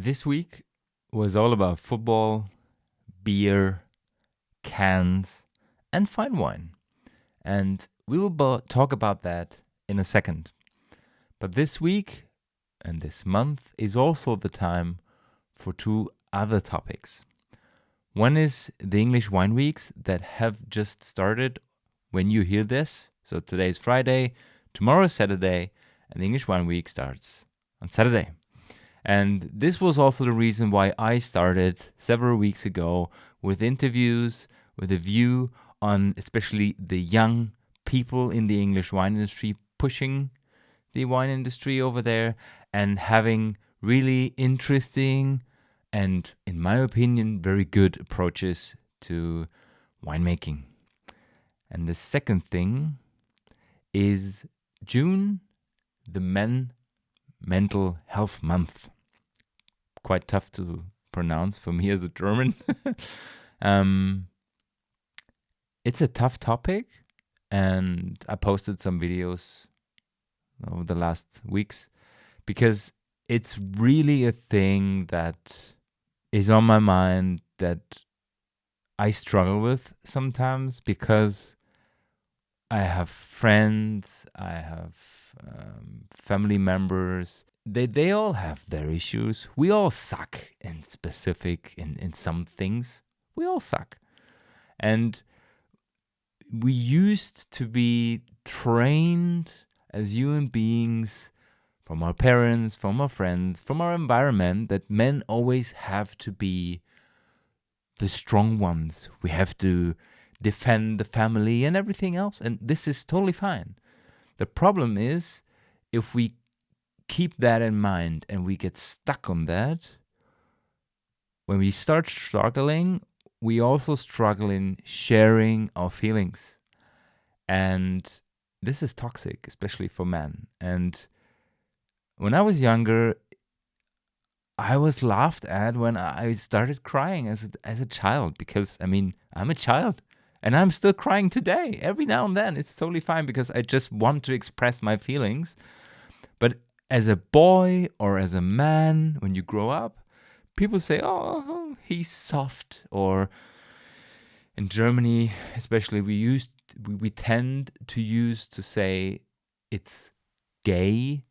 This week was all about football, beer, cans, and fine wine. And we will talk about that in a second. But this week and this month is also the time for two other topics. One is the English Wine Weeks that have just started when you hear this. So today is Friday, tomorrow is Saturday, and the English Wine Week starts on Saturday. And this was also the reason why I started several weeks ago with interviews with a view on especially the young people in the English wine industry, pushing the wine industry over there and having really interesting and, in my opinion, very good approaches to winemaking. And the second thing is June, the Mental Health Month. Quite tough to pronounce for me as a German. It's a tough topic, and I posted some videos over the last weeks because it's really a thing that is on my mind that I struggle with sometimes because I have friends, I have family members. They all have their issues. We all suck in some things. We all suck. And we used to be trained as human beings from our parents, from our friends, from our environment that men always have to be the strong ones. We have to defend the family and everything else. And this is totally fine. The problem is if we keep that in mind and we get stuck on that, when we start struggling, we also struggle in sharing our feelings. And this is toxic, especially for men. And when I was younger, I was laughed at when I started crying as a child because, I'm a child. And I'm still crying today. Every now and then. It's totally fine because I just want to express my feelings. But as a boy or as a man, when you grow up, people say, oh, he's soft. Or in Germany, especially, we tend to say it's gay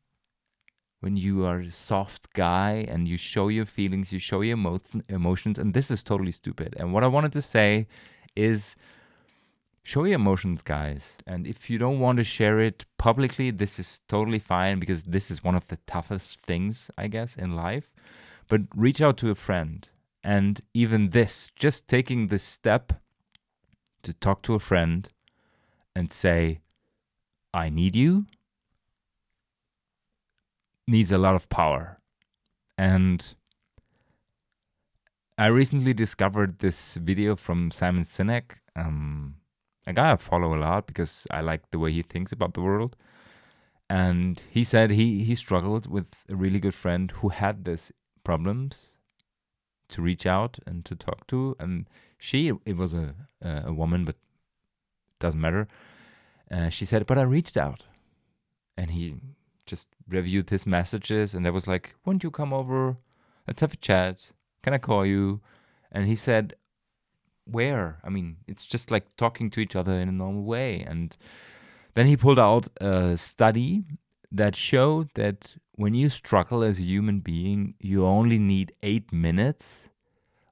when you are a soft guy and you show your feelings, you show your emotions. And this is totally stupid. And what I wanted to say is show your emotions, guys. And if you don't want to share it publicly, this is totally fine because this is one of the toughest things, I guess, in life. But reach out to a friend. And even this, just taking the step to talk to a friend and say, I need you, needs a lot of power. And I recently discovered this video from Simon Sinek, a guy I follow a lot because I like the way he thinks about the world. And he said he struggled with a really good friend who had these problems to reach out and to talk to. And it was a woman, but doesn't matter. She said, but I reached out. And he just reviewed his messages and there was like, won't you come over? Let's have a chat. Can I call you? And he said, where? It's just like talking to each other in a normal way. And then he pulled out a study that showed that when you struggle as a human being, you only need 8 minutes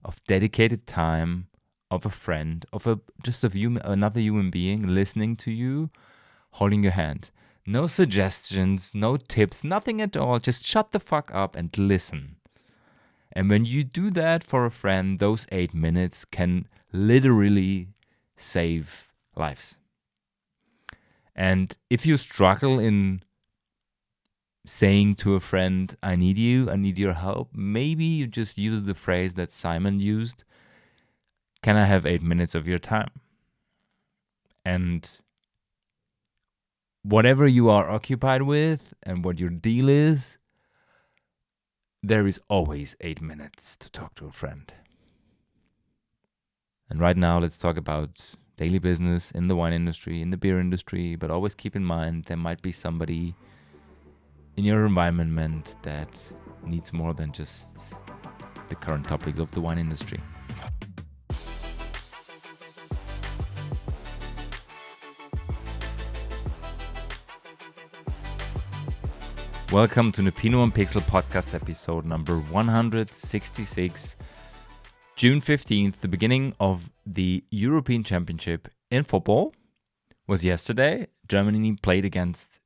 of dedicated time of a friend, another human being listening to you, holding your hand. No suggestions, no tips, nothing at all. Just shut the fuck up and listen. And when you do that for a friend, those 8 minutes can literally save lives. And if you struggle in saying to a friend, I need you, I need your help, maybe you just use the phrase that Simon used, can I have 8 minutes of your time? And whatever you are occupied with and what your deal is, there is always 8 minutes to talk to a friend. And right now, let's talk about daily business in the wine industry, in the beer industry, but always keep in mind there might be somebody in your environment that needs more than just the current topics of the wine industry. Welcome to the Pinot and Pixel podcast episode number 166. June 15th, the beginning of the European Championship in football was yesterday. Germany played against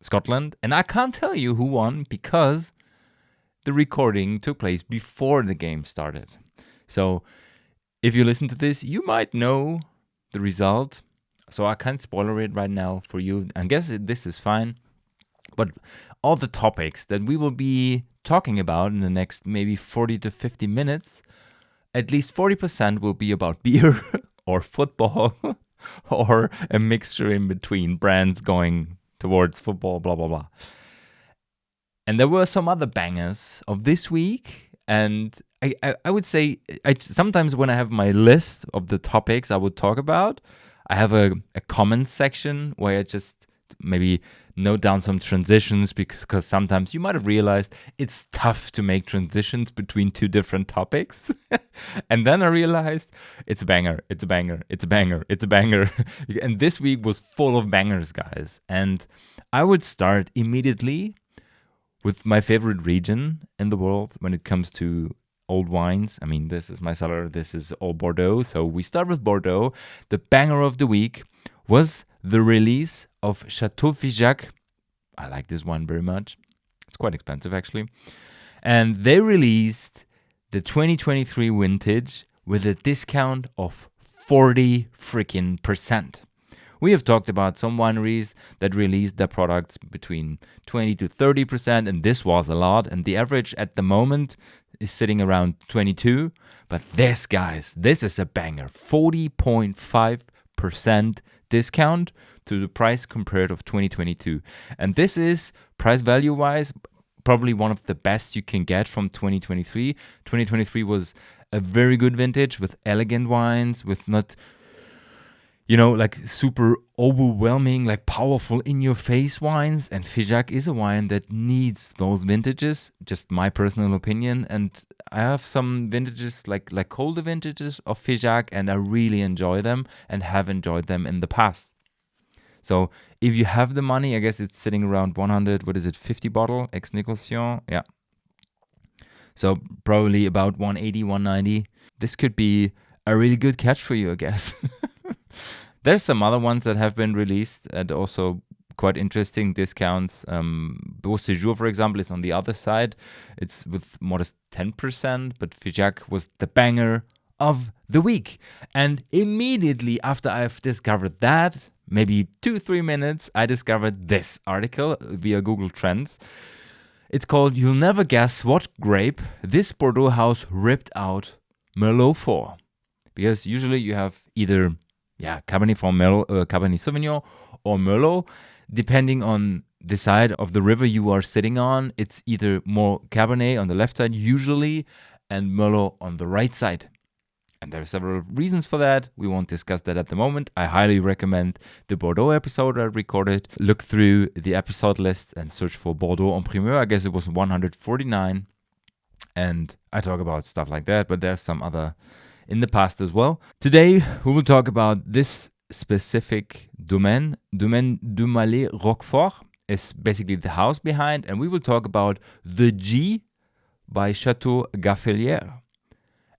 Scotland, and I can't tell you who won because the recording took place before the game started. So if you listen to this, you might know the result. So I can't spoiler it right now for you. I guess this is fine. But all the topics that we will be talking about in the next maybe 40 to 50 minutes, at least 40% will be about beer or football or a mixture in between brands going towards football, blah, blah, blah. And there were some other bangers of this week. And I would say, sometimes when I have my list of the topics I would talk about, I have a comments section where I just maybe note down some transitions because sometimes you might have realized it's tough to make transitions between two different topics. And then I realized it's a banger, it's a banger, it's a banger, it's a banger. And this week was full of bangers, guys. And I would start immediately with my favorite region in the world when it comes to old wines. I mean, this is my cellar, this is all Bordeaux. So we start with Bordeaux. The banger of the week was the release of Chateau Figeac. I like this wine very much. It's quite expensive, actually. And they released the 2023 vintage with a discount of 40 freaking percent. We have talked about some wineries that released their products between 20 to 30%, and this was a lot. And the average at the moment is sitting around 22. But this, guys, this is a banger. 40.5% discount to the price compared of 2022. And this is, price value wise, probably one of the best you can get from 2023. 2023 was a very good vintage with elegant wines, with not, like super overwhelming, like powerful in your face wines. And Figeac is a wine that needs those vintages, just my personal opinion. And I have some vintages, like colder vintages of Figeac, and I really enjoy them and have enjoyed them in the past. So if you have the money, I guess it's sitting around 50 bottle, ex négociant. Yeah. So probably about 180, 190. This could be a really good catch for you, I guess. There's some other ones that have been released at also quite interesting discounts. Beau Séjour, for example, is on the other side. It's with modest 10%, but Figeac was the banger of the week. And immediately after I've discovered that, maybe 2-3 minutes, I discovered this article via Google Trends. It's called "You'll Never Guess What Grape This Bordeaux House Ripped Out Merlot For." Because usually you have either Cabernet Franc, Cabernet Sauvignon, or Merlot. Depending on the side of the river you are sitting on, it's either more Cabernet on the left side usually and Merlot on the right side. And there are several reasons for that. We won't discuss that at the moment. I highly recommend the Bordeaux episode I recorded. Look through the episode list and search for Bordeaux en primeur. I guess it was 149. And I talk about stuff like that, but there's some other in the past as well. Today, we will talk about this specific Domaine du Malais Roquefort. Is basically the house behind, and we will talk about the G by Chateau Gaffelier.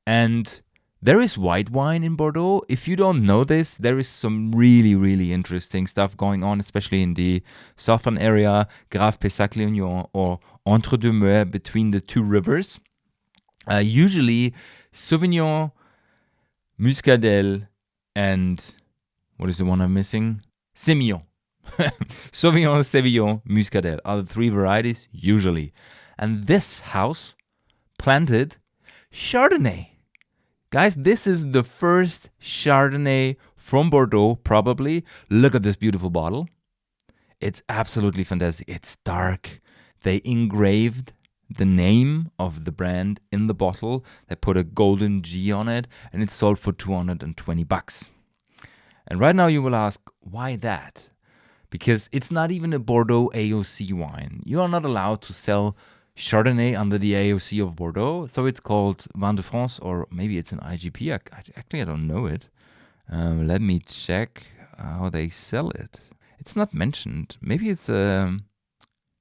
And there is white wine in Bordeaux. If you don't know this, there is some really, really interesting stuff going on, especially in the southern area, Grave Pessac-Léognan or Entre-deux-Mers, between the two rivers. Usually, Sauvignon, Muscadel, and what is the one I'm missing? Semillon. Sauvignon, Semillon, Muscadel are the three varieties, usually. And this house planted Chardonnay. Guys, this is the first Chardonnay from Bordeaux, probably. Look at this beautiful bottle. It's absolutely fantastic. It's dark. They engraved the name of the brand in the bottle. They put a golden G on it, and it's sold for $220. And right now you will ask, why that? Because it's not even a Bordeaux AOC wine. You are not allowed to sell Chardonnay under the AOC of Bordeaux. So it's called Vin de France, or maybe it's an IGP. I don't know it. Let me check how they sell it. It's not mentioned. Maybe it's a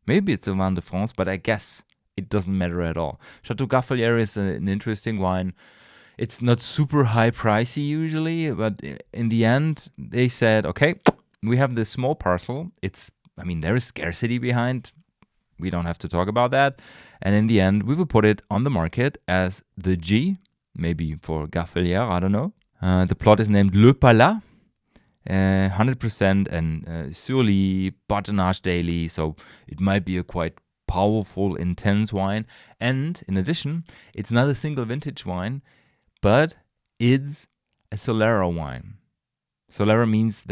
Vin de France, but I guess it doesn't matter at all. Chateau Gaffelier is an interesting wine. It's not super high pricey usually, but in the end, they said, okay, we have this small parcel. There is scarcity behind. We don't have to talk about that. And in the end, we will put it on the market as the G, maybe for Gaffelier, I don't know. The plot is named Le Palat, 100% and Surly, Batonnage Daily, so it might be a quite powerful, intense wine. And in addition, it's not a single vintage wine, but it's a Solera wine. Solera means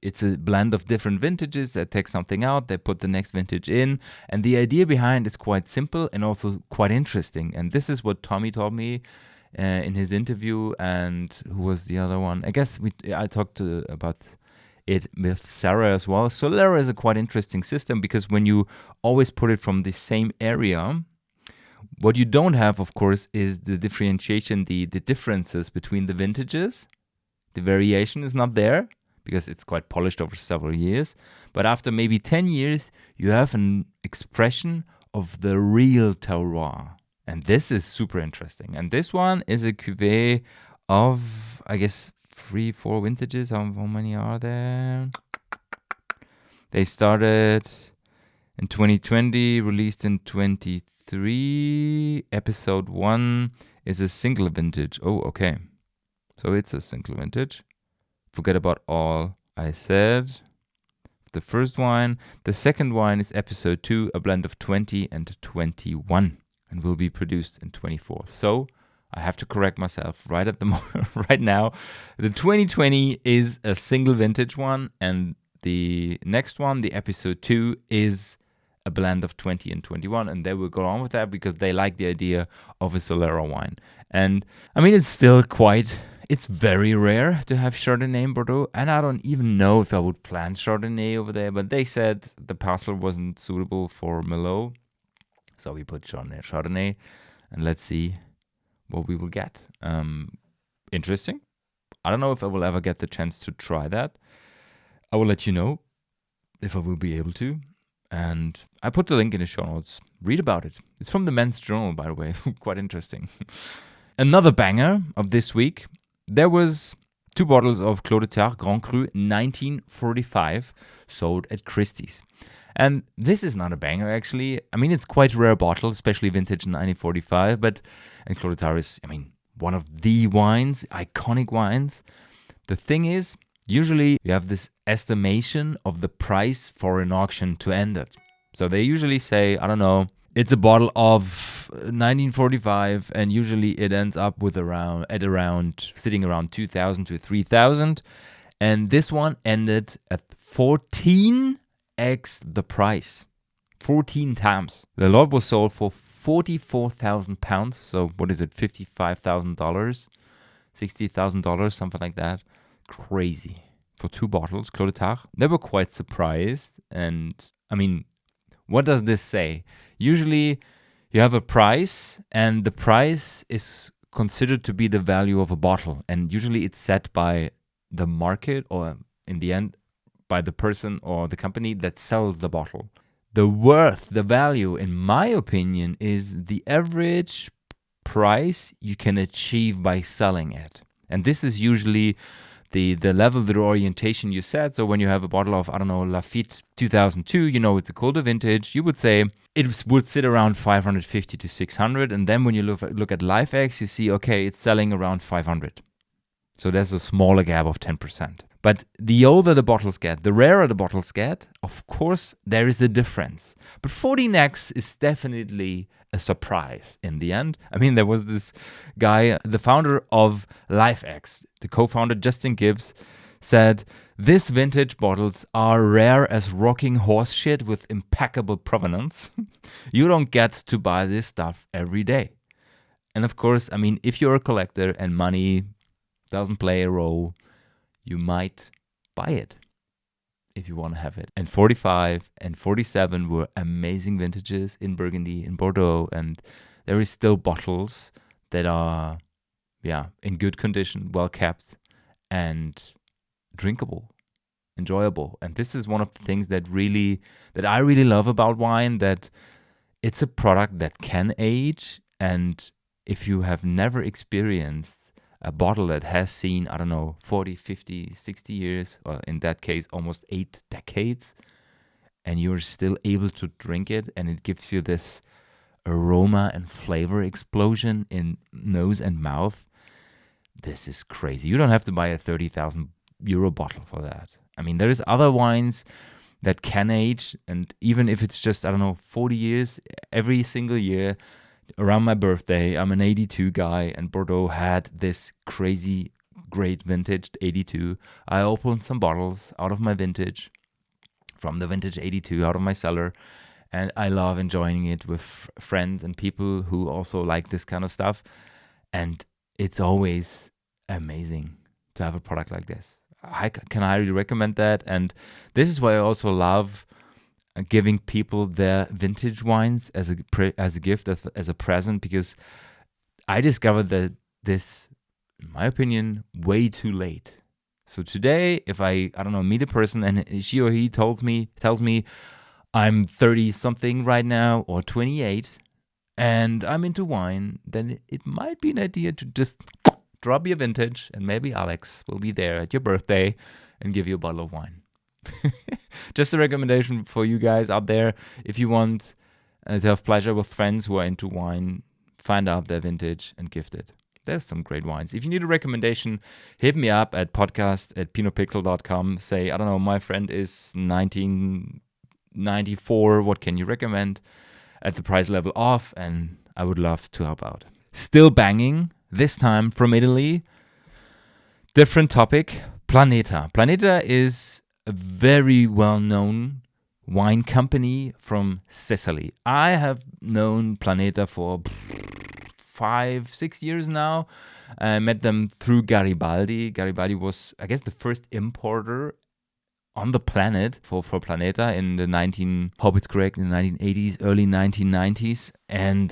it's a blend of different vintages. They take something out, they put the next vintage in, and the idea behind is quite simple and also quite interesting. And this is what Tommy told me in his interview, and who was the other one? I guess I talked about it with Sarah as well. Solera is a quite interesting system because when you always put it from the same area, what you don't have, of course, is the differentiation, the differences between the vintages. The variation is not there because it's quite polished over several years. But after maybe 10 years, you have an expression of the real terroir. And this is super interesting. And this one is a cuvée of, I guess, 3-4 vintages. How many are there? They started in 2020, released in 23. Episode 1 is a single vintage. Oh, okay. So it's a single vintage. Forget about all I said. The first wine. The second wine is episode 2, a blend of 20 and 21. And will be produced in 24. So I have to correct myself right at the moment, right now. The 2020 is a single vintage one, and the next one, the episode 2, is a blend of 20 and 21, and they will go on with that because they like the idea of a Solera wine. And it's very rare to have Chardonnay in Bordeaux, and I don't even know if I would plant Chardonnay over there, but they said the parcel wasn't suitable for Merlot. So we put Chardonnay, and let's see what we will get. Interesting. I don't know if I will ever get the chance to try that. I will let you know if I will be able to. And I put the link in the show notes. Read about it. It's from the Men's Journal, by the way. Quite interesting. Another banger of this week. There was 2 bottles of Clos de Terre Grand Cru 1945 sold at Christie's. And this is not a banger, actually. It's quite a rare bottle, especially vintage in 1945. And Clos de Terre is, one of the wines, iconic wines. The thing is, usually you have this estimation of the price for an auction to end it. So they usually say, I don't know, it's a bottle of 1945, and usually it ends up sitting around 2,000 to 3,000. And this one ended at 14x the price. 14 times. The lot was sold for £44,000. So what is it? $55,000, $60,000, something like that. Crazy. For 2 bottles, Clos de Terre. They were quite surprised. And what does this say? Usually you have a price, and the price is considered to be the value of a bottle. And usually it's set by the market, or in the end, by the person or the company that sells the bottle. The value, in my opinion, is the average price you can achieve by selling it. And this is usually the level, the orientation you set. So when you have a bottle of, Lafite 2002, it's a colder vintage, you would say it would sit around 550 to 600. And then when you look at LifeX, you see, okay, it's selling around 500. So there's a smaller gap of 10%. But the older the bottles get, the rarer the bottles get, of course, there is a difference. But 14x is definitely a surprise in the end. There was this guy, the founder of LifeX, the co-founder Justin Gibbs, said, "This vintage bottles are rare as rocking horse shit with impeccable provenance. You don't get to buy this stuff every day." And of course, if you're a collector and money doesn't play a role, you might buy it. if you want to have it. And 45 and 47 were amazing vintages in Burgundy, in Bordeaux, and there is still bottles that are, in good condition, well kept, and drinkable, enjoyable. And this is one of the things that I really love about wine, that it's a product that can age. And if you have never experienced a bottle that has seen, 40, 50, 60 years, or in that case, almost 8 decades, and you're still able to drink it, and it gives you this aroma and flavor explosion in nose and mouth, this is crazy. You don't have to buy a 30,000 euro bottle for that. I mean, there's other wines that can age, and even if it's just, 40 years, every single year, around my birthday, I'm an 82 guy, and Bordeaux had this crazy great vintage 82. I opened some bottles out of my vintage, from the vintage 82, out of my cellar, and I love enjoying it with friends and people who also like this kind of stuff. And it's always amazing to have a product like this. I can highly recommend that. And this is why I also love giving people their vintage wines as a gift, as a present, because I discovered that this, in my opinion, way too late. So today, if I meet a person and she or he tells me I'm 30 something right now, or 28, and I'm into wine, then it might be an idea to just drop your vintage, and maybe Alex will be there at your birthday and give you a bottle of wine. Just a recommendation for you guys out there. If you want to have pleasure with friends who are into wine, find out their vintage and gift it. There's some great wines. If you need a recommendation, hit me up at podcast@pinotpixel.com. Say, my friend is 1994. What can you recommend at the price level off? And I would love to help out. Still banging, this time from Italy. Different topic, Planeta. Planeta is a very well-known wine company from Sicily. I have known Planeta for 5-6 years now. I met them through Garibaldi. Garibaldi was, I guess, the first importer on the planet for Planeta in the 1980s, early 1990s. And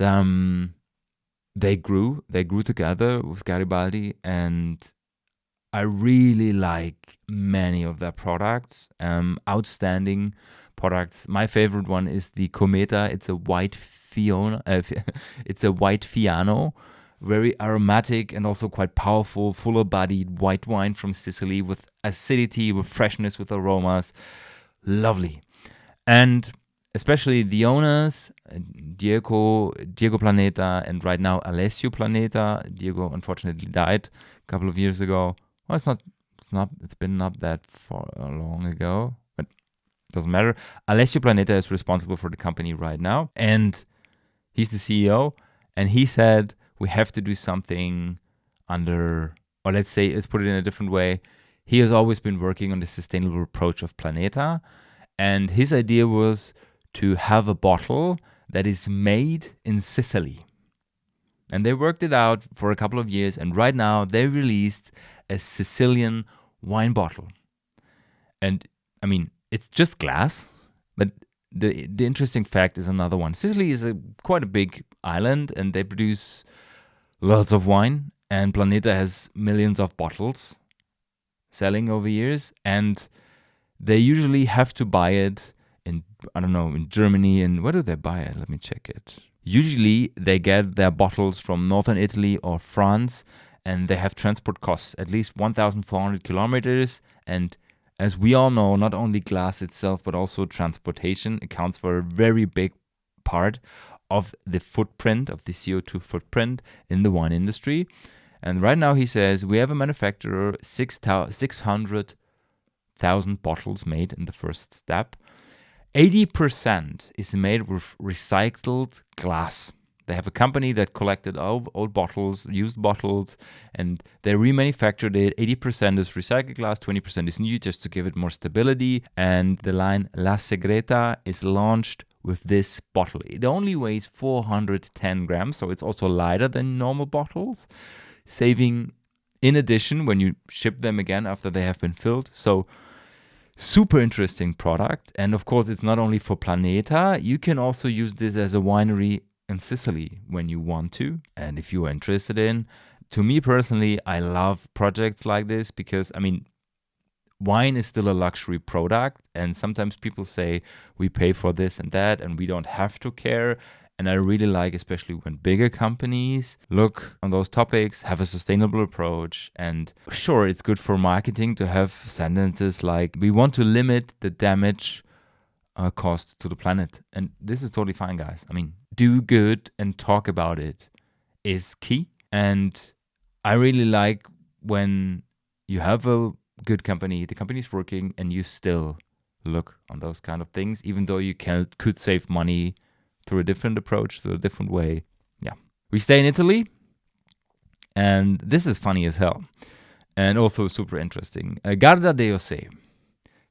they grew together with Garibaldi, and I really like many of their products, outstanding products. My favorite one is the Cometa. It's a white Fiano, very aromatic and also quite powerful, fuller-bodied white wine from Sicily with acidity, with freshness, with aromas. Lovely. And especially the owners, Diego Planeta, and right now Alessio Planeta. Diego unfortunately died a couple of years ago. Well, it's been not that far long ago, but it doesn't matter. Alessio Planeta is responsible for the company right now, and he's the CEO, and he said we have to do something let's put it in a different way. He has always been working on the sustainable approach of Planeta, and his idea was to have a bottle that is made in Sicily. And they worked it out for a couple of years, and right now they released a Sicilian wine bottle. And I mean, it's just glass, but the interesting fact is another one. Sicily is quite a big island, and they produce lots of wine, and Planeta has millions of bottles selling over years, and they usually have to buy it in Germany. And where do they buy it? Let me check it. Usually they get their bottles from northern Italy or France, and they have transport costs, at least 1,400 kilometers. And as we all know, not only glass itself, but also transportation accounts for a very big part of the footprint, of the CO2 footprint in the wine industry. And right now he says we have a manufacturer, 600,000 bottles made in the first step. 80% is made with recycled glass. They have a company that collected old bottles, used bottles, and they remanufactured it. 80% is recycled glass, 20% is new, just to give it more stability. And the line La Segreta is launched with this bottle. It only weighs 410 grams, so it's also lighter than normal bottles, saving, in addition, when you ship them again after they have been filled. So Super interesting product. And of course, it's not only for Planeta. You can also use this as a winery in Sicily when you want to. And if you are interested in, to me personally, I love projects like this because, I mean, wine is still a luxury product. And sometimes people say we pay for this and that and we don't have to care. And I really like, especially when bigger companies look on those topics, have a sustainable approach. And sure, it's good for marketing to have sentences like, we want to limit the damage caused to the planet. And this is totally fine, guys. I mean, do good and talk about it is key. And I really like when you have a good company, the company's working, and you still look on those kind of things, even though you could save money through a different approach, through a different way. Yeah. We stay in Italy, and this is funny as hell, and also super interesting. Garda d'Ossé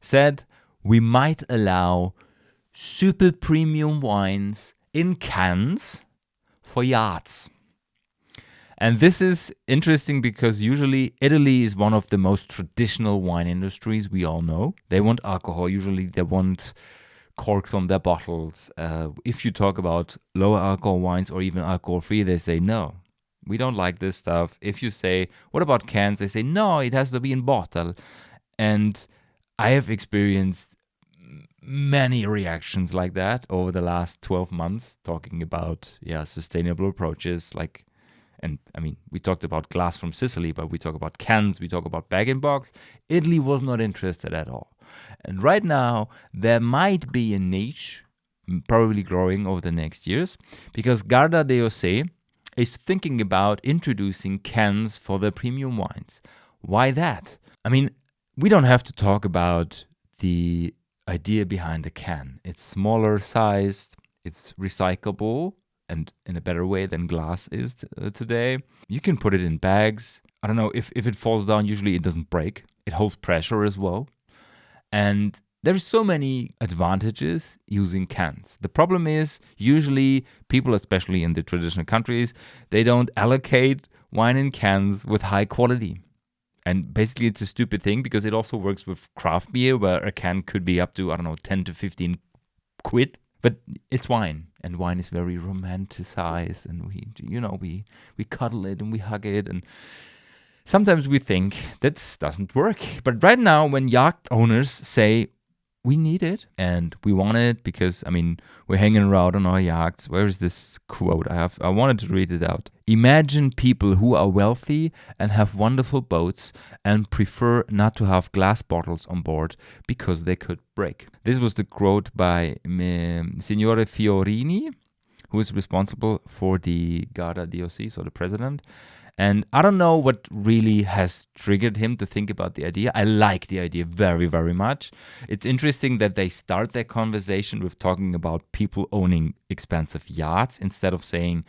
said we might allow super premium wines in cans for yachts. And this is interesting because usually Italy is one of the most traditional wine industries we all know. They want alcohol. Usually they want corks on their bottles. If you talk about lower alcohol wines or even alcohol-free, they say, no, we don't like this stuff. If you say, what about cans? They say, no, it has to be in bottle. And I have experienced many reactions like that over the last 12 months, talking about, sustainable approaches. And I mean, we talked about glass from Sicily, but we talk about cans, we talk about bag-in-box. Italy was not interested at all. And right now, there might be a niche, probably growing over the next years, because Garda d'Ossé is thinking about introducing cans for their premium wines. Why that? I mean, we don't have to talk about the idea behind the can. It's smaller sized, it's recyclable, and in a better way than glass is today. You can put it in bags. I don't know, if it falls down, usually it doesn't break. It holds pressure as well. And there's so many advantages using cans. The problem is usually people, especially in the traditional countries, they don't allocate wine in cans with high quality. And basically it's a stupid thing because it also works with craft beer where a can could be up to, 10 to 15 quid. But it's wine, and wine is very romanticized, and we cuddle it and we hug it, and sometimes we think that this doesn't work. But right now, when yacht owners say, we need it and we want it because, I mean, we're hanging around on our yachts. Where is this quote? I wanted to read it out. Imagine people who are wealthy and have wonderful boats and prefer not to have glass bottles on board because they could break. This was the quote by Signore Fiorini, who is responsible for the Garda d'Ossé, so the president. And I don't know what really has triggered him to think about the idea. I like the idea very, very much. It's interesting that they start their conversation with talking about people owning expensive yachts instead of saying,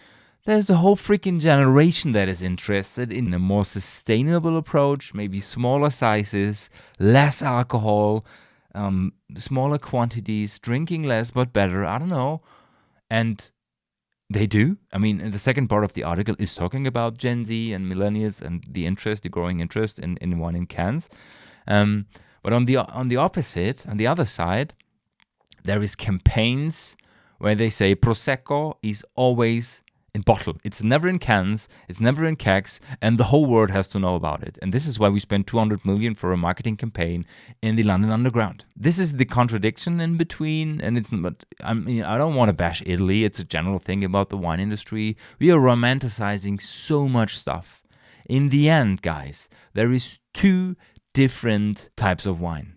there's a whole freaking generation that is interested in a more sustainable approach, maybe smaller sizes, less alcohol, smaller quantities, drinking less but better. I don't know. And they do. I mean, the second part of the article is talking about Gen Z and millennials and the growing interest in wine in cans. But on the opposite, on the other side, there is campaigns where they say Prosecco is always in bottle. It's never in cans, it's never in kegs, and the whole world has to know about it. And this is why we spent 200 million for a marketing campaign in the London Underground. This is the contradiction in between, and I don't want to bash Italy. It's a general thing about the wine industry. We are romanticizing so much stuff. In the end, guys, there is two different types of wine.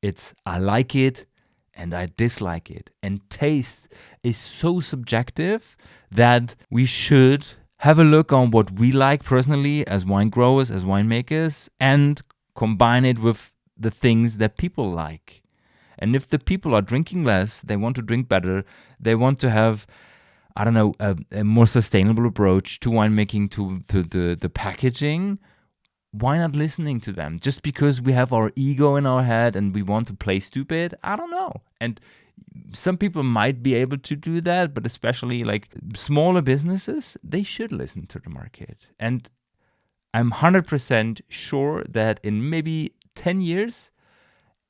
It's I like it and I dislike it. And taste is so subjective that we should have a look on what we like personally as wine growers, as winemakers, and combine it with the things that people like. And if the people are drinking less, they want to drink better, they want to have, a more sustainable approach to winemaking, to the packaging, why not listening to them? Just because we have our ego in our head and we want to play stupid? I don't know. And some people might be able to do that, but especially like smaller businesses, they should listen to the market. And I'm 100% sure that in maybe 10 years,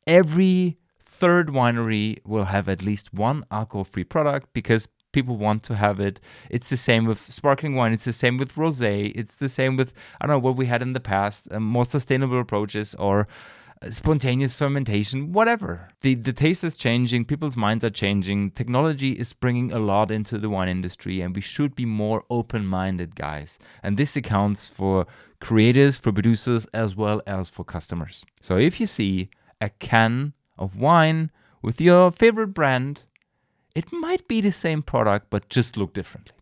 every third winery will have at least one alcohol-free product because people want to have it. It's the same with sparkling wine. It's the same with rosé. It's the same with, I don't know, what we had in the past, more sustainable approaches or spontaneous fermentation, whatever. The taste is changing. People's minds are changing. Technology is bringing a lot into the wine industry, and we should be more open-minded, guys. And this accounts for creators, for producers, as well as for customers. So if you see a can of wine with your favorite brand, it might be the same product, but just look differently.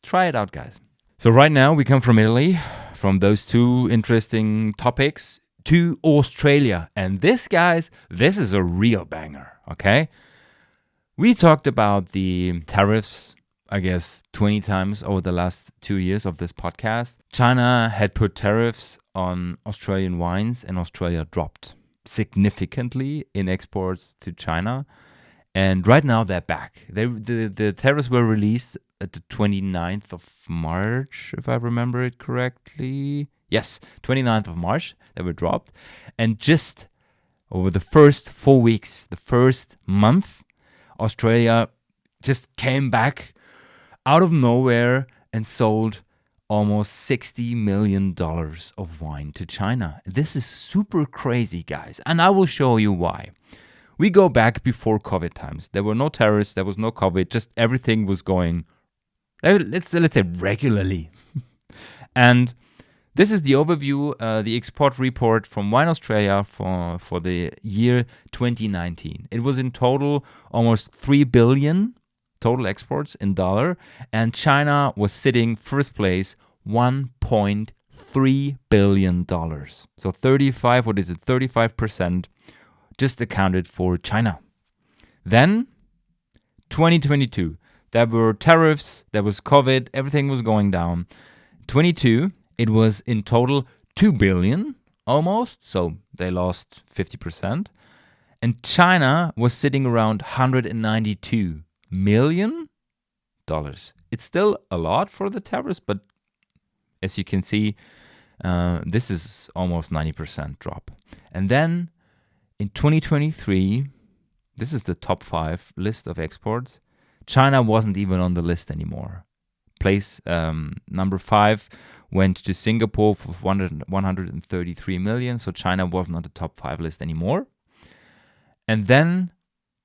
Try it out, guys. So right now we come from Italy, from those two interesting topics, to Australia. And this, guys, this is a real banger, okay? We talked about the tariffs, I guess, 20 times over the last 2 years of this podcast. China had put tariffs on Australian wines, and Australia dropped significantly in exports to China. And right now they're back. The tariffs were released at the 29th of March, if I remember it correctly. Yes, 29th of March, they were dropped. And just over the first 4 weeks, the first month, Australia just came back out of nowhere and sold almost $60 million of wine to China. This is super crazy, guys. And I will show you why. We go back before COVID times. There were no tariffs, there was no COVID, just everything was going, let's say, regularly. And this is the overview, the export report from Wine Australia for the year 2019. It was in total almost 3 billion total exports in dollar, and China was sitting first place, $1.3 billion. So 35% just accounted for China. Then 2022, there were tariffs, there was COVID, everything was going down. 22, it was in total 2 billion almost, so they lost 50%. And China was sitting around $192 million. It's still a lot for the tariffs, but as you can see, this is almost 90% drop. And then in 2023, this is the top 5 list of exports. China wasn't even on the list anymore. Place number 5 went to Singapore for 133 million. So China wasn't on the top 5 list anymore. And then,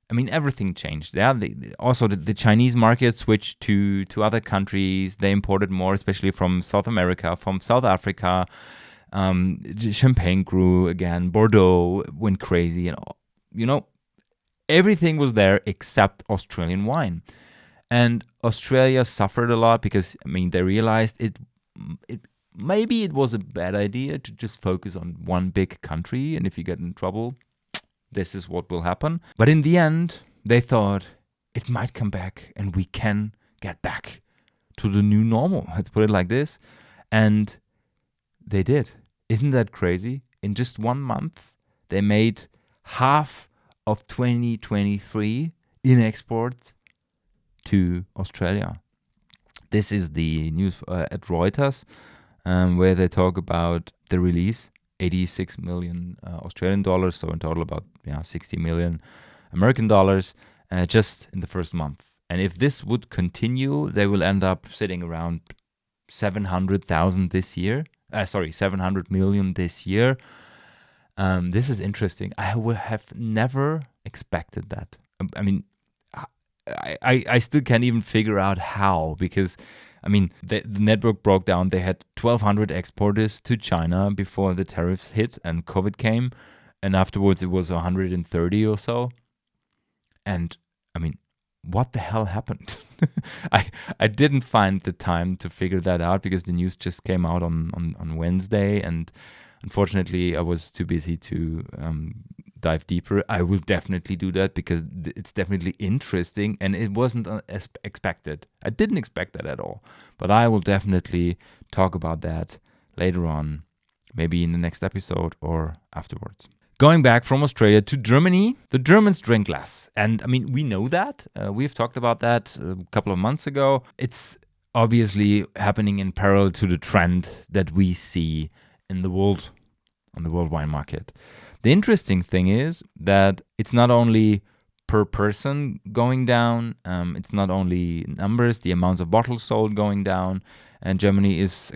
I mean, everything changed. Yeah, also the Chinese market switched to other countries. They imported more, especially from South America, from South Africa. Champagne grew again. Bordeaux went crazy, and everything was there except Australian wine. And Australia suffered a lot because, I mean, they realized maybe it was a bad idea to just focus on one big country, and if you get in trouble, this is what will happen. But in the end, they thought it might come back and we can get back to the new normal. Let's put it like this. And they did. Isn't that crazy? In just 1 month, they made half of 2023 in exports to Australia. This is the news at Reuters, where they talk about the release, 86 million Australian dollars, so in total about 60 million American dollars, just in the first month. And if this would continue, they will end up sitting around 700,000 this year. 700 million this year. This is interesting. I would have never expected that. I mean, I still can't even figure out how, because, I mean, the network broke down. They had 1,200 exporters to China before the tariffs hit and COVID came. And afterwards it was 130 or so. And, I mean, what the hell happened? I didn't find the time to figure that out because the news just came out on Wednesday, and unfortunately I was too busy to dive deeper. I will definitely do that because it's definitely interesting, and it wasn't as expected. I didn't expect that at all, but I will definitely talk about that later on, maybe in the next episode or afterwards. Going back from Australia to Germany, the Germans drink less. And I mean, we know that. We've talked about that a couple of months ago. It's obviously happening in parallel to the trend that we see in the world on the world wine market. The interesting thing is that it's not only per person going down, it's not only numbers, the amounts of bottles sold going down, and Germany is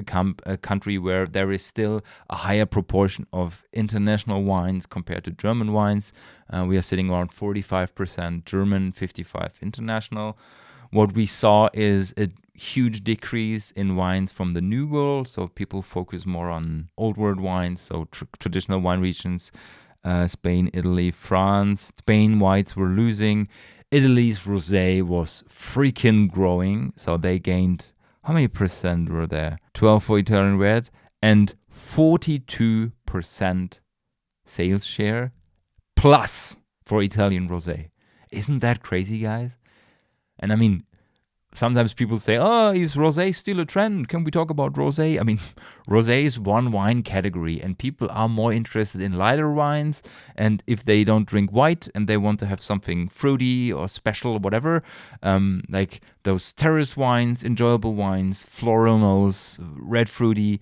a country where there is still a higher proportion of international wines compared to German wines. We are sitting around 45% German, 55% international. What we saw is a huge decrease in wines from the New World, so people focus more on Old World wines, so traditional wine regions, Spain, Italy, France. Spain whites were losing. Italy's rosé was freaking growing, so they gained, how many percent were there? 12 for Italian red and 42% sales share plus for Italian rosé. Isn't that crazy, guys? And I mean, sometimes people say, oh, is rosé still a trend? Can we talk about rosé? I mean, rosé is one wine category and people are more interested in lighter wines. And if they don't drink white and they want to have something fruity or special or whatever, like those terrace wines, enjoyable wines, floral nose, red fruity,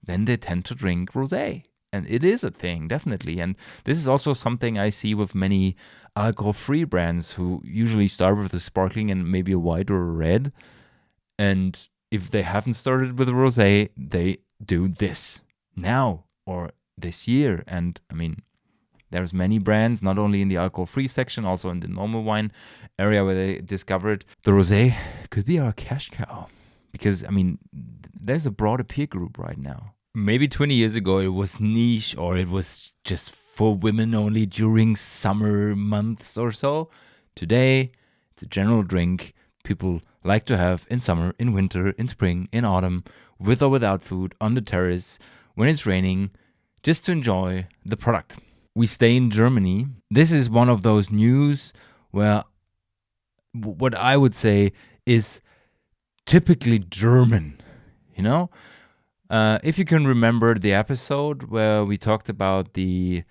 then they tend to drink rosé. And it is a thing, definitely. And this is also something I see with many alcohol-free brands who usually start with a sparkling and maybe a white or a red. And if they haven't started with a rosé, they do this now or this year. And I mean, there's many brands, not only in the alcohol-free section, also in the normal wine area where they discovered the rosé could be our cash cow. Because, I mean, there's a broader peer group right now. Maybe 20 years ago, it was niche or it was just for women only during summer months or so. Today, it's a general drink people like to have in summer, in winter, in spring, in autumn, with or without food, on the terrace, when it's raining, just to enjoy the product. We stay in Germany. This is one of those news where what I would say is typically German, you know? If you can remember the episode where we talked about the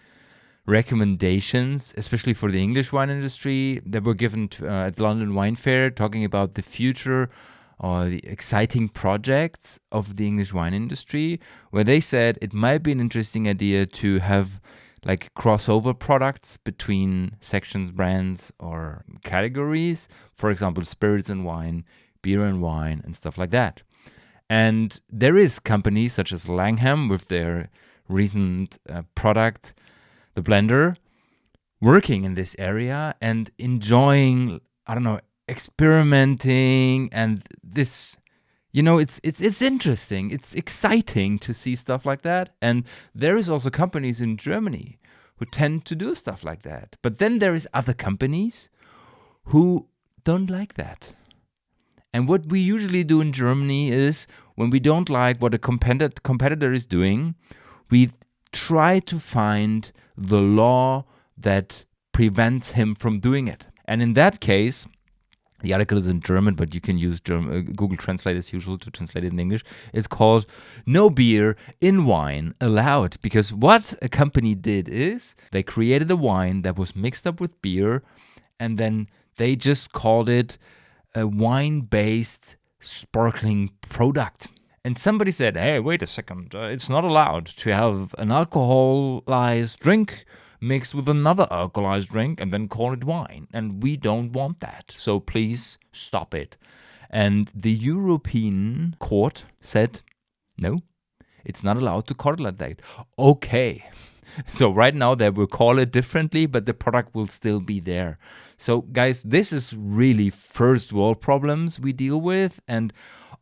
recommendations, especially for the English wine industry, that were given at London Wine Fair, talking about the future or the exciting projects of the English wine industry, where they said it might be an interesting idea to have like crossover products between sections, brands, or categories. For example, spirits and wine, beer and wine, and stuff like that. And there is companies such as Langham with their recent product, the blender, working in this area and enjoying, I don't know, experimenting. And this, you know, it's interesting. It's exciting to see stuff like that. And there is also companies in Germany who tend to do stuff like that. But then there is other companies who don't like that. And what we usually do in Germany is when we don't like what a competitor is doing, we try to find the law that prevents him from doing it. And in that case, the article is in German, but you can use Google Translate as usual to translate it in English. It's called No Beer in Wine Allowed. Because what a company did is they created a wine that was mixed up with beer, and then they just called it a wine-based sparkling product. And somebody said, hey, wait a second, it's not allowed to have an alcoholized drink mixed with another alcoholized drink and then call it wine. And we don't want that. So please stop it. And the European court said, no, it's not allowed to call it like that. Okay. So right now they will call it differently, but the product will still be there. So guys, this is really first world problems we deal with. And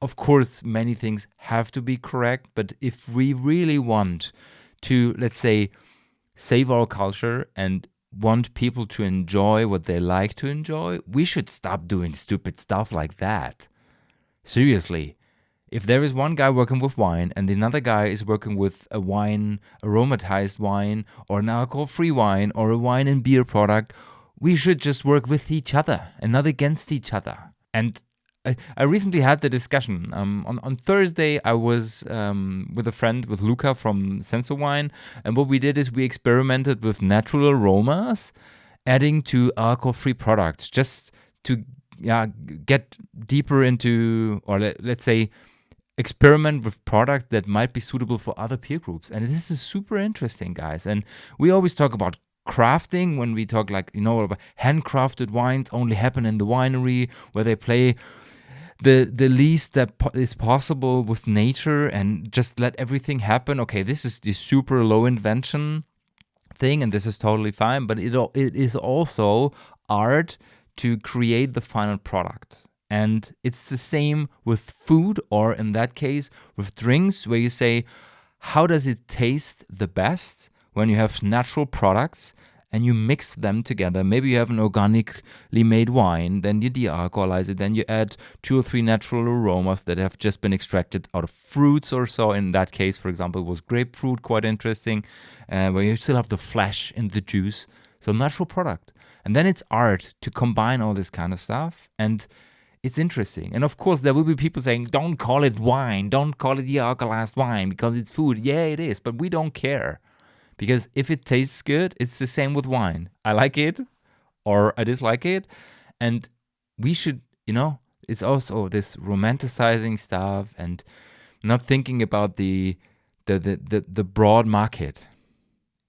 of course, many things have to be correct. But if we really want to, let's say, save our culture and want people to enjoy what they like to enjoy, we should stop doing stupid stuff like that. Seriously. If there is one guy working with wine and another guy is working with a wine, aromatized wine, or an alcohol-free wine, or a wine and beer product, we should just work with each other and not against each other. And I recently had the discussion. On Thursday, I was with a friend, with Luca from Senso Wine, and what we did is we experimented with natural aromas, adding to alcohol-free products, just to get deeper into, or let's say, experiment with products that might be suitable for other peer groups. And this is super interesting, guys. And we always talk about crafting when we talk like, about handcrafted wines only happen in the winery where they play the least that is possible with nature and just let everything happen. Okay, this is the super low invention thing, and this is totally fine, but it is also art to create the final product. And it's the same with food, or in that case with drinks, where you say, how does it taste the best when you have natural products and you mix them together? Maybe you have an organically made wine, then you de-alcoholize it, then you add 2 or 3 natural aromas that have just been extracted out of fruits or so. In that case, for example, it was grapefruit, quite interesting, where you still have the flesh in the juice. So natural product. And then it's art to combine all this kind of stuff. And it's interesting. And of course, there will be people saying, don't call it wine, don't call it de-alcoholized wine because it's food. Yeah, it is, but we don't care. Because if it tastes good, it's the same with wine. I like it or I dislike it. And we should, it's also this romanticizing stuff and not thinking about the broad market.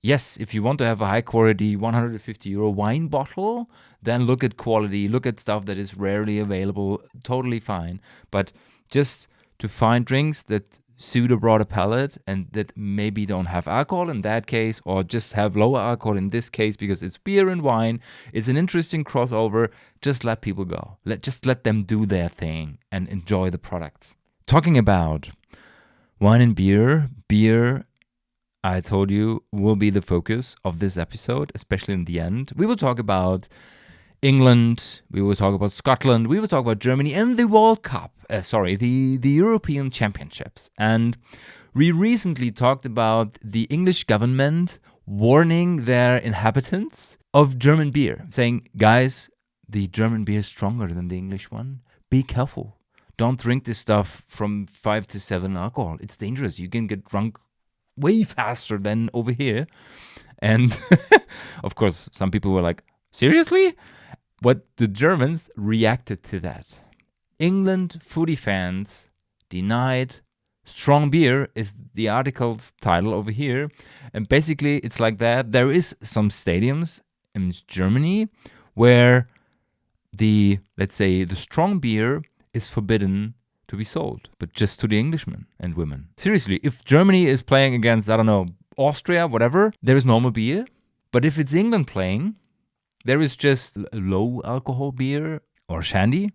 Yes, if you want to have a high quality 150 euro wine bottle, then look at quality, look at stuff that is rarely available, totally fine. But just to find drinks that suit a broader palate and that maybe don't have alcohol in that case, or just have lower alcohol in this case because it's beer and wine, it's an interesting crossover. Just let people go. Just let them do their thing and enjoy the products. Talking about wine and beer, I told you, will be the focus of this episode, especially in the end. We will talk about England, we will talk about Scotland, we will talk about Germany and the World Cup, the European Championships. And we recently talked about the English government warning their inhabitants of German beer, saying, guys, the German beer is stronger than the English one. Be careful. Don't drink this stuff from 5 to 7 alcohol. It's dangerous. You can get drunk way faster than over here. And of course, some people were like, seriously? But the Germans reacted to that. England foodie fans denied strong beer is the article's title over here. And basically it's like that. There is some stadiums in Germany where let's say the strong beer is forbidden to be sold, but just to the Englishmen and women. Seriously, if Germany is playing against, Austria, whatever, there is normal beer. But if it's England playing, there is just low alcohol beer or shandy,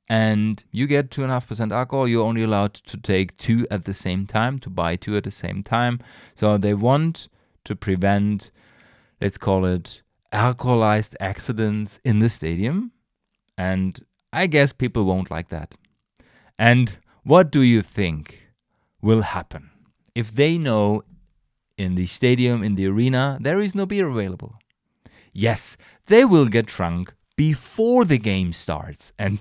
and you get 2.5% alcohol. You're only allowed to take 2 at the same time, to buy 2 at the same time. So they want to prevent, let's call it, alcoholized accidents in the stadium. And I guess people won't like that. And what do you think will happen if they know in the stadium, in the arena, there is no beer available? Yes, they will get drunk before the game starts. And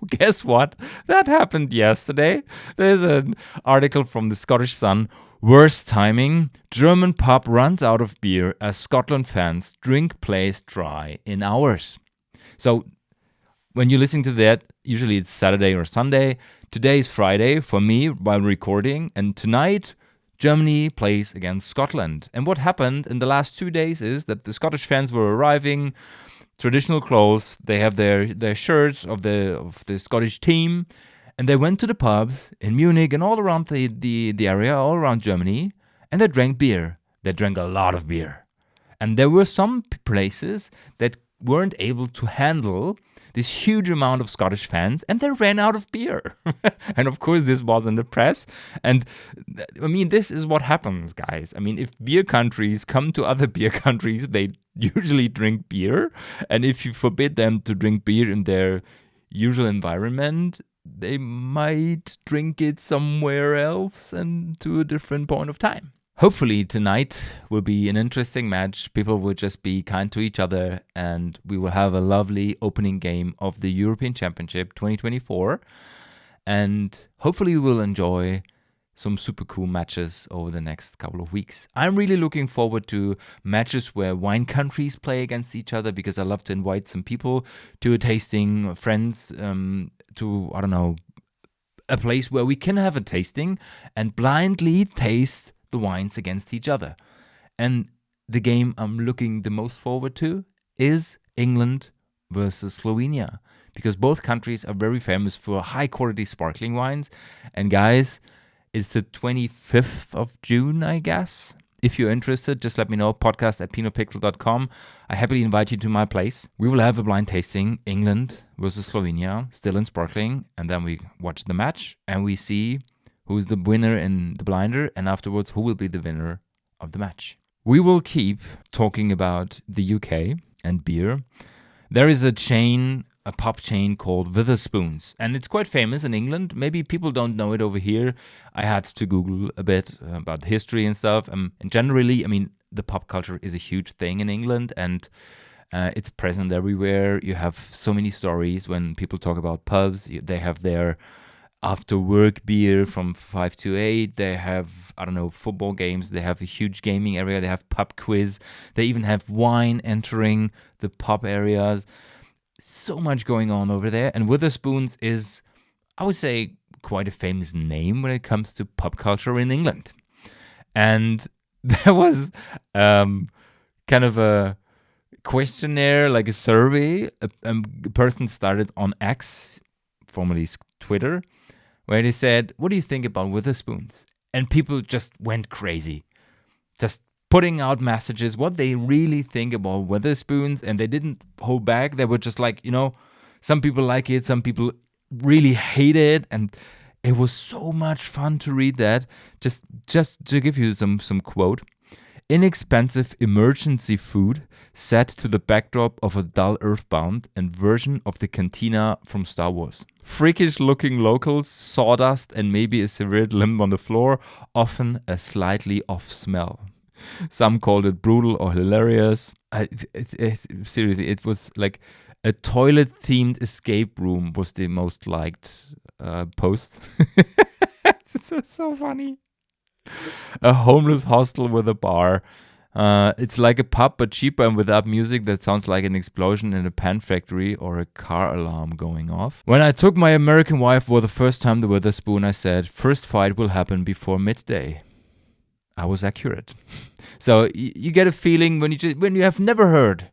guess what? That happened yesterday. There's an article from the Scottish Sun. Worst timing. German pub runs out of beer as Scotland fans drink place dry in hours. So when you listen to that, usually it's Saturday or Sunday. Today is Friday for me while recording. And tonight, Germany plays against Scotland. And what happened in the last 2 days is that the Scottish fans were arriving, traditional clothes, they have their shirts of the Scottish team, and they went to the pubs in Munich and all around the area, all around Germany, and they drank beer. They drank a lot of beer. And there were some places that weren't able to handle this huge amount of Scottish fans, and they ran out of beer. And of course, this was in the press. And this is what happens, guys. If beer countries come to other beer countries, they usually drink beer. And if you forbid them to drink beer in their usual environment, they might drink it somewhere else and to a different point of time. Hopefully tonight will be an interesting match. People will just be kind to each other, and we will have a lovely opening game of the European Championship 2024. And hopefully we will enjoy some super cool matches over the next couple of weeks. I'm really looking forward to matches where wine countries play against each other, because I love to invite some people to a tasting, friends, to, a place where we can have a tasting and blindly taste the wines against each other. And the game I'm looking the most forward to is England versus Slovenia, because both countries are very famous for high quality sparkling wines. And guys, it's the 25th of June, I guess. If you're interested, just let me know. podcast@pinotpixel.com. I happily invite you to my place. We will have a blind tasting, England versus Slovenia, still in sparkling. And then we watch the match and we see who's the winner in the blinder. And afterwards, who will be the winner of the match. We will keep talking about the UK and beer. There is a pub chain called Wetherspoons, and it's quite famous in England. Maybe people don't know it over here. I had to Google a bit about the history and stuff. And generally, I mean, the pub culture is a huge thing in England, and it's present everywhere. You have so many stories when people talk about pubs. They have their after work beer from 5 to 8. They have, I don't know, football games. They have a huge gaming area. They have pub quiz. They even have wine entering the pub areas. So much going on over there. And Wetherspoons is, I would say, quite a famous name when it comes to pub culture in England. And there was kind of a questionnaire, like a survey. A person started on X, formerly Twitter, where they said, what do you think about Wetherspoons? And people just went crazy, just putting out messages, what they really think about Wetherspoons, and they didn't hold back. They were just like, some people like it, some people really hate it, and it was so much fun to read that. Just to give you some quote. Inexpensive emergency food set to the backdrop of a dull Earthbound and version of the cantina from Star Wars. Freakish-looking locals, sawdust, and maybe a severed limb on the floor, often a slightly off smell. Some called it brutal or hilarious. Seriously, it was like a toilet-themed escape room was the most liked post. It's so funny. A homeless hostel with a bar. It's like a pub but cheaper and without music that sounds like an explosion in a pan factory or a car alarm going off. When I took my American wife for the first time to Wetherspoon, I said, first fight will happen before midday. I was accurate. So you get a feeling when you have never heard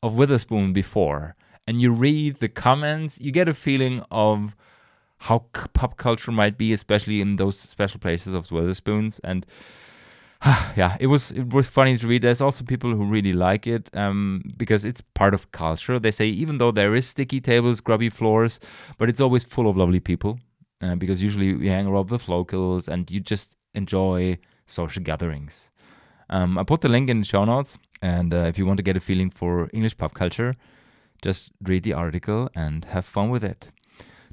of Wetherspoon before and you read the comments, you get a feeling of how pub culture might be, especially in those special places of Wetherspoons. And yeah, it was funny to read. There's also people who really like it because it's part of culture. They say even though there is sticky tables, grubby floors, but it's always full of lovely people because usually you hang around with locals and you just enjoy social gatherings. I put the link in the show notes, and if you want to get a feeling for English pub culture, just read the article and have fun with it.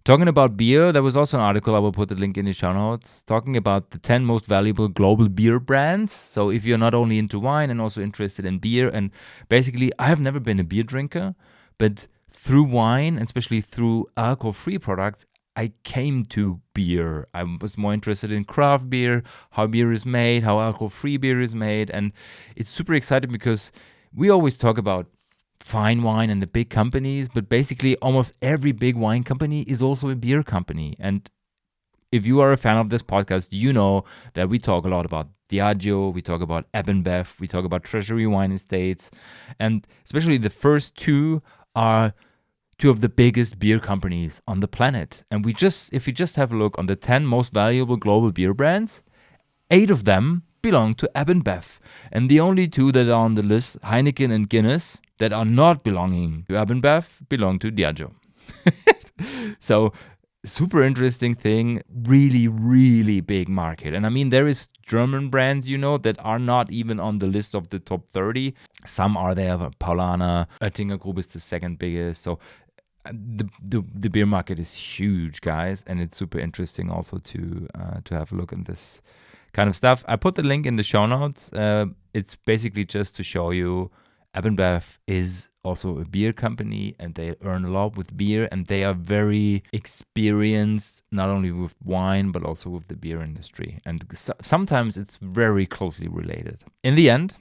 Talking about beer, there was also an article, I will put the link in the show notes, talking about the 10 most valuable global beer brands. So if you're not only into wine and also interested in beer, and basically I have never been a beer drinker, but through wine, especially through alcohol-free products, I came to beer. I was more interested in craft beer, how beer is made, how alcohol-free beer is made, and it's super exciting because we always talk about fine wine and the big companies, but basically almost every big wine company is also a beer company. And if you are a fan of this podcast, you know that we talk a lot about Diageo, we talk about In Bev, we talk about Treasury Wine Estates, and especially the first two are two of the biggest beer companies on the planet. And if you just have a look on the 10 most valuable global beer brands, 8 of them belong to In Bev. And the only 2 that are on the list, Heineken and Guinness, that are not belonging to In Bev, belong to Diageo. So, super interesting thing, really, really big market. And I mean, there is German brands, that are not even on the list of the top 30. Some are there, Paulaner, Oettinger Group is the second biggest. So, the beer market is huge, guys, and it's super interesting also to have a look at this kind of stuff. I put the link in the show notes. It's basically just to show you In Bev is also a beer company, and they earn a lot with beer, and they are very experienced not only with wine but also with the beer industry, and sometimes it's very closely related. In the end,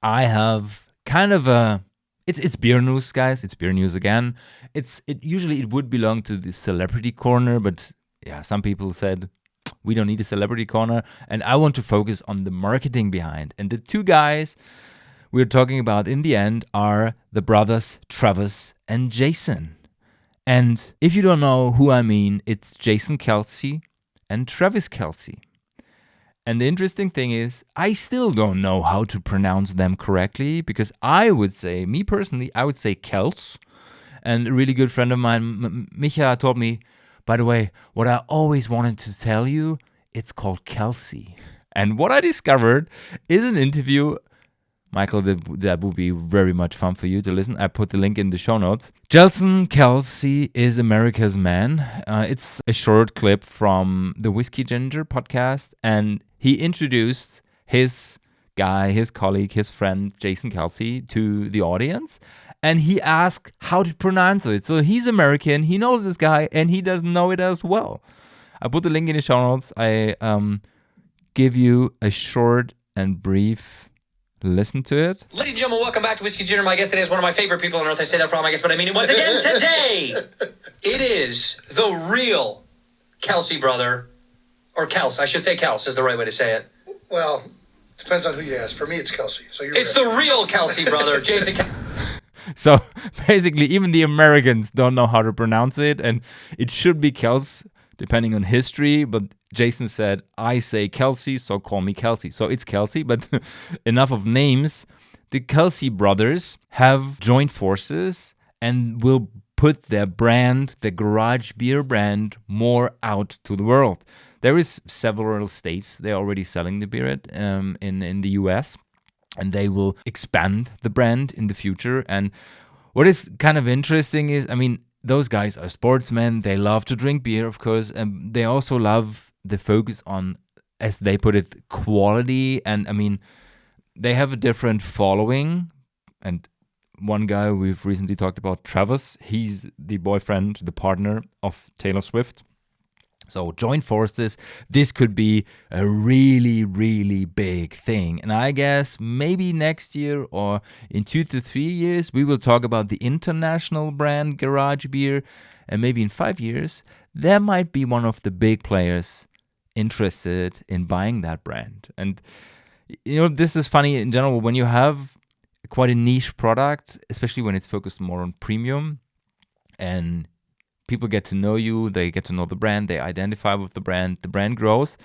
I have kind of a it's beer news, guys. It's beer news again. It usually would belong to the celebrity corner, but yeah, some people said, we don't need a celebrity corner. And I want to focus on the marketing behind. And the two guys we're talking about in the end are the brothers Travis and Jason. And if you don't know who I mean, it's Jason Kelce and Travis Kelce. And the interesting thing is, I still don't know how to pronounce them correctly, because I would say, me personally, I would say Kelce. And a really good friend of mine, Micha, told me, by the way, what I always wanted to tell you, it's called Kelce. And what I discovered is an interview. Michael, that would be very much fun for you to listen. I put the link in the show notes. Jason Kelce is America's man. It's a short clip from the Whiskey Ginger podcast, and he introduced his guy, his colleague, his friend, Jason Kelce, to the audience, and he asked how to pronounce it. So he's American, he knows this guy, and he doesn't know it as well. I put the link in the show notes. I give you a short and brief listen to it. Ladies and gentlemen, welcome back to Whiskey Ginger. My guest today is one of my favorite people on earth. I say that for all my guests, but I mean it once again today. It is the real Kelce brother, or Kelce. I should say Kelce is the right way to say it. Well, depends on who you ask. For me, it's Kelce. So it's right. The real Kelce brother, Jason Kelce. So basically, even the Americans don't know how to pronounce it, and it should be Kelce, depending on history, but Jason said, I say Kelce, so call me Kelce. So it's Kelce, but enough of names. The Kelce brothers have joined forces and will put their brand, the garage beer brand, more out to the world. There is several states they're already selling the beer at, in the US, and they will expand the brand in the future. And what is kind of interesting is, I mean, those guys are sportsmen. They love to drink beer, of course, and they also love the focus on, as they put it, quality. And I mean, they have a different following. And one guy we've recently talked about, Travis, he's the boyfriend, the partner of Taylor Swift. So join forces. This could be a really, really big thing. And I guess maybe next year or in 2 to 3 years, we will talk about the international brand garage beer. And maybe in 5 years, there might be one of the big players interested in buying that brand. And, you know, this is funny in general. When you have quite a niche product, especially when it's focused more on premium, and people get to know you, they get to know the brand, they identify with the brand grows,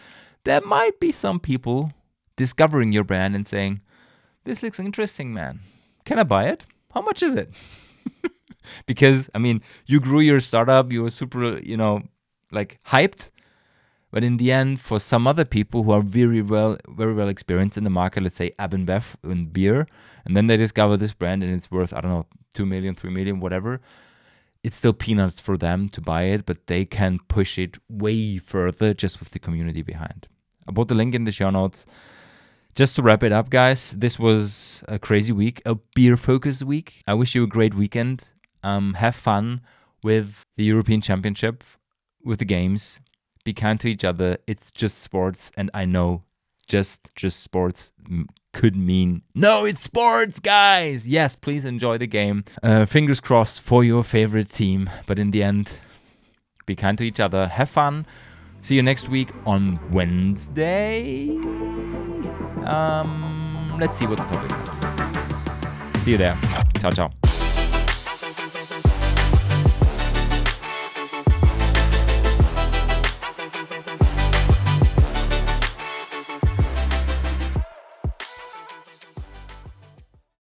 there might be some people discovering your brand and saying, this looks interesting, man. Can I buy it? How much is it? Because, I mean, you grew your startup, you were super, like hyped. But in the end, for some other people who are very well experienced in the market, let's say In Bev in beer, and then they discover this brand and it's worth, I don't know, 2 million, 3 million, whatever, it's still peanuts for them to buy it, but they can push it way further just with the community behind. I put the link in the show notes. Just to wrap it up, guys, this was a crazy week, a beer-focused week. I wish you a great weekend. Have fun with the European Championship, with the games. Be kind to each other. It's just sports, and I know just sports could mean, no, it's sports, guys. Yes, please enjoy the game. Fingers crossed for your favorite team. But in the end, be kind to each other. Have fun. See you next week on Wednesday. Let's see what the topic is. See you there. Ciao, ciao.